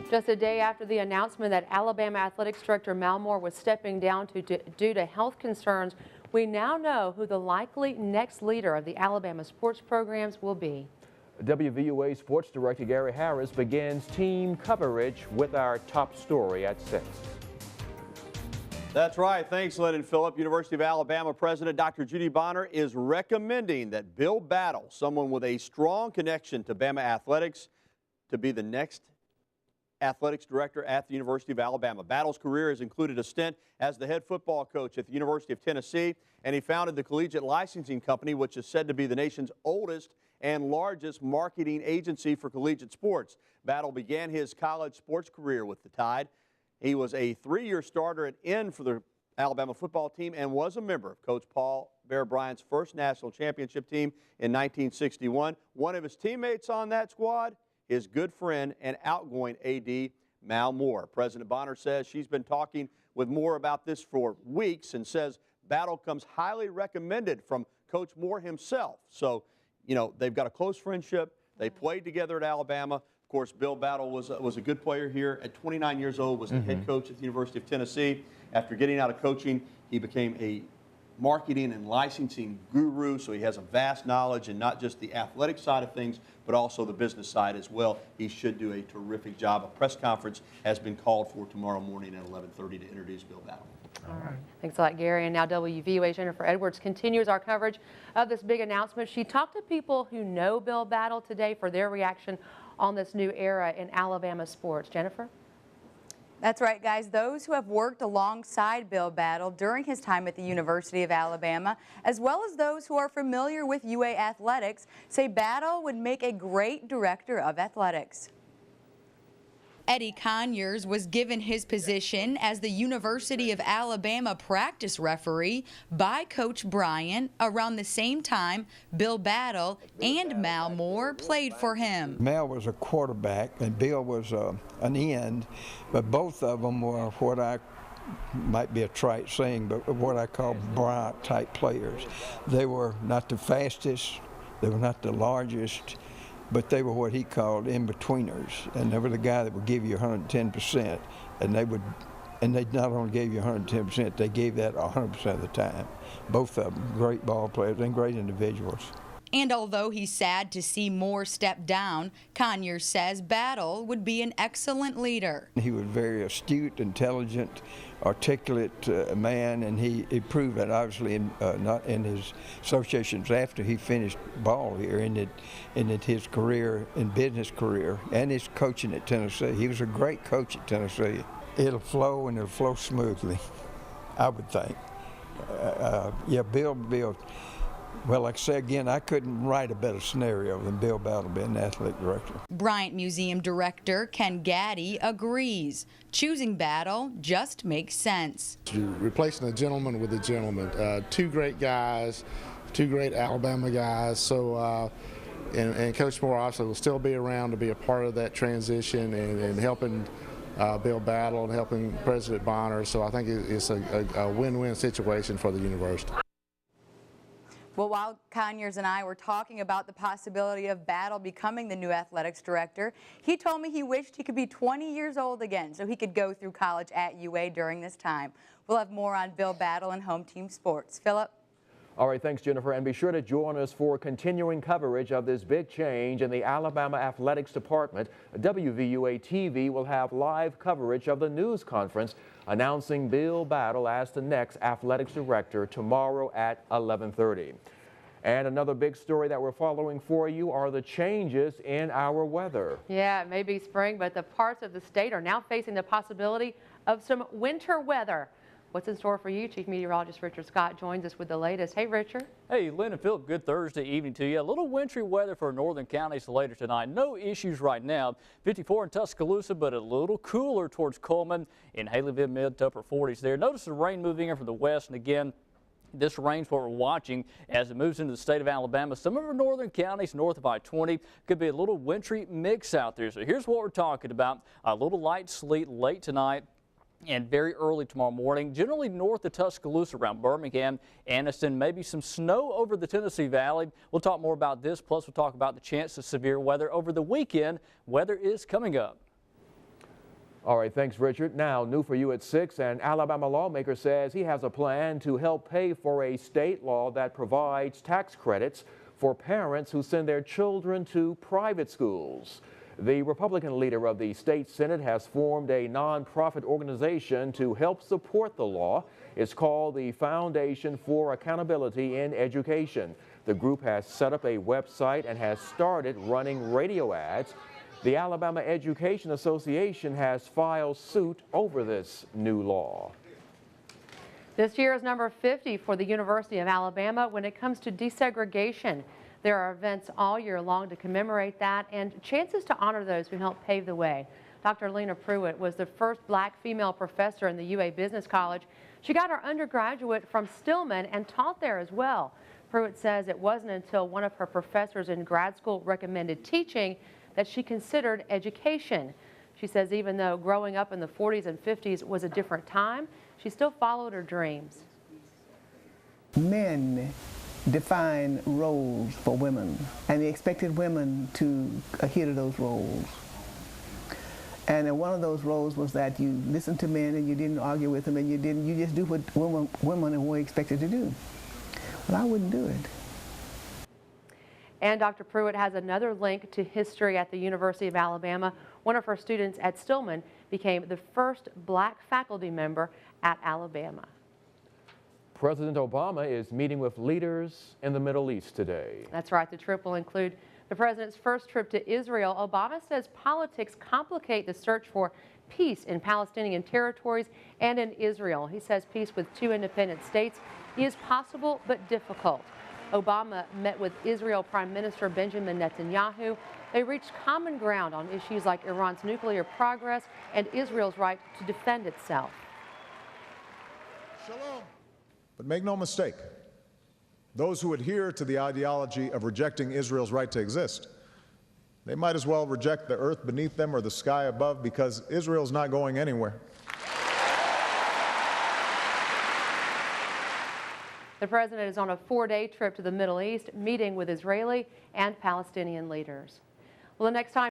Just a day after the announcement that Alabama Athletics Director Mal Moore was stepping down due to health concerns, we now know who the likely next leader of the Alabama sports programs will be. WVUA Sports Director Gary Harris begins team coverage with our top story at 6. That's right. Thanks, Lynn and Phillip. University of Alabama President Dr. Judy Bonner is recommending that Bill Battle, someone with a strong connection to Bama athletics, to be the next athletics director at the University of Alabama. Battle's career has included a stint as the head football coach at the University of Tennessee, and he founded the Collegiate Licensing Company, which is said to be the nation's oldest and largest marketing agency for collegiate sports. Battle began his college sports career with the Tide. He was a 3-year starter at end for the Alabama football team and was a member of Coach Paul Bear Bryant's first national championship team in 1961. One of his teammates on that squad, his good friend and outgoing AD, Mal Moore. President Bonner says she's been talking with Moore about this for weeks and says Battle comes highly recommended from Coach Moore himself. So, you know, they've got a close friendship. They played together at Alabama. Of course, Bill Battle was a good player here. At 29 years old, was the head coach at the University of Tennessee. After getting out of coaching, he became a marketing and licensing guru, so he has a vast knowledge in not just the athletic side of things, but also the business side as well. He should do a terrific job. A press conference has been called for tomorrow morning at 11:30 to introduce Bill Battle. All right. Thanks a lot, Gary. And now WVUA's Jennifer Edwards continues our coverage of this big announcement. She talked to people who know Bill Battle today for their reaction on this new era in Alabama sports. Jennifer? That's right, guys. Those who have worked alongside Bill Battle during his time at the University of Alabama, as well as those who are familiar with UA athletics, say Battle would make a great director of athletics. Eddie Conyers was given his position as the University of Alabama practice referee by Coach Bryant around the same time Bill Battle and Mal Moore played for him. Mal was a quarterback and Bill was an end, but both of them were what I might be a trite saying, but what I call Bryant type players. They were not the fastest, they were not the largest, but they were what he called in-betweeners, and they were the guy that would give you 110%, and they not only gave you 110%, they gave that 100% of the time. Both of them great ball players and great individuals. And although he's sad to see Moore step down, Conyers says Battle would be an excellent leader. He was very astute, intelligent, articulate man, and he proved that obviously not in his associations after he finished ball here, and in his career, in business career, and his coaching at Tennessee. He was a great coach at Tennessee. It'll flow, and it'll flow smoothly, I would think. Yeah, Bill. Well, like I say again, I couldn't write a better scenario than Bill Battle being the athletic director. Bryant Museum Director Ken Gaddy agrees. Choosing Battle just makes sense. You're replacing a gentleman with a gentleman. Two great guys, two great Alabama guys. So, and Coach Moore obviously will still be around to be a part of that transition and helping Bill Battle and helping President Bonner. So I think it's a win-win situation for the university. Well, while Conyers and I were talking about the possibility of Battle becoming the new athletics director, he told me he wished he could be 20 years old again so he could go through college at UA during this time. We'll have more on Bill Battle and home team sports. Phillip? All right, thanks, Jennifer. And be sure to join us for continuing coverage of this big change in the Alabama Athletics Department. WVUA TV will have live coverage of the news conference announcing Bill Battle as the next athletics director tomorrow at 11:30. And another big story that we're following for you are the changes in our weather. Yeah, it may be spring, but the parts of the state are now facing the possibility of some winter weather. What's in store for you? Chief Meteorologist Richard Scott joins us with the latest. Hey, Richard. Hey, Lynn and Phil, good Thursday evening to you. A little wintry weather for northern counties later tonight. No issues right now. 54 in Tuscaloosa, but a little cooler towards Coleman. In Haleyville, mid to upper 40s there. Notice the rain moving in from the west, and again, this rain's what we're watching as it moves into the state of Alabama. Some of our northern counties north of I-20 could be a little wintry mix out there. So here's what we're talking about. A little light sleet late tonight and very early tomorrow morning, generally north of Tuscaloosa around Birmingham, Anniston, maybe some snow over the Tennessee Valley. We'll talk more about this, plus we'll talk about the chance of severe weather over the weekend. Weather is coming up. All right, thanks, Richard. Now, new for you at 6, an Alabama lawmaker says he has a plan to help pay for a state law that provides tax credits for parents who send their children to private schools. The Republican leader of the state Senate has formed a nonprofit organization to help support the law. It's called the Foundation for Accountability in Education. The group has set up a website and has started running radio ads. The Alabama Education Association has filed suit over this new law. This year is number 50 for the University of Alabama when it comes to desegregation. There are events all year long to commemorate that and chances to honor those who helped pave the way. Dr. Lena Pruitt was the first black female professor in the UA Business College. She got her undergraduate from Stillman and taught there as well. Pruitt says it wasn't until one of her professors in grad school recommended teaching that she considered education. She says even though growing up in the 40s and 50s was a different time, she still followed her dreams. Men define roles for women, and they expected women to adhere to those roles. And one of those roles was that you listened to men and you didn't argue with them, and you just do what women were expected to do. Well, I wouldn't do it. And Dr. Pruitt has another link to history at the University of Alabama. One of her students at Stillman became the first black faculty member at Alabama. President Obama is meeting with leaders in the Middle East today. That's right. The trip will include the president's first trip to Israel. Obama says politics complicate the search for peace in Palestinian territories and in Israel. He says peace with two independent states is possible but difficult. Obama met with Israel Prime Minister Benjamin Netanyahu. They reached common ground on issues like Iran's nuclear progress and Israel's right to defend itself. Shalom. But make no mistake, those who adhere to the ideology of rejecting Israel's right to exist, they might as well reject the earth beneath them or the sky above, because Israel's not going anywhere. The president is on a 4-day trip to the Middle East, meeting with Israeli and Palestinian leaders. Well, the next time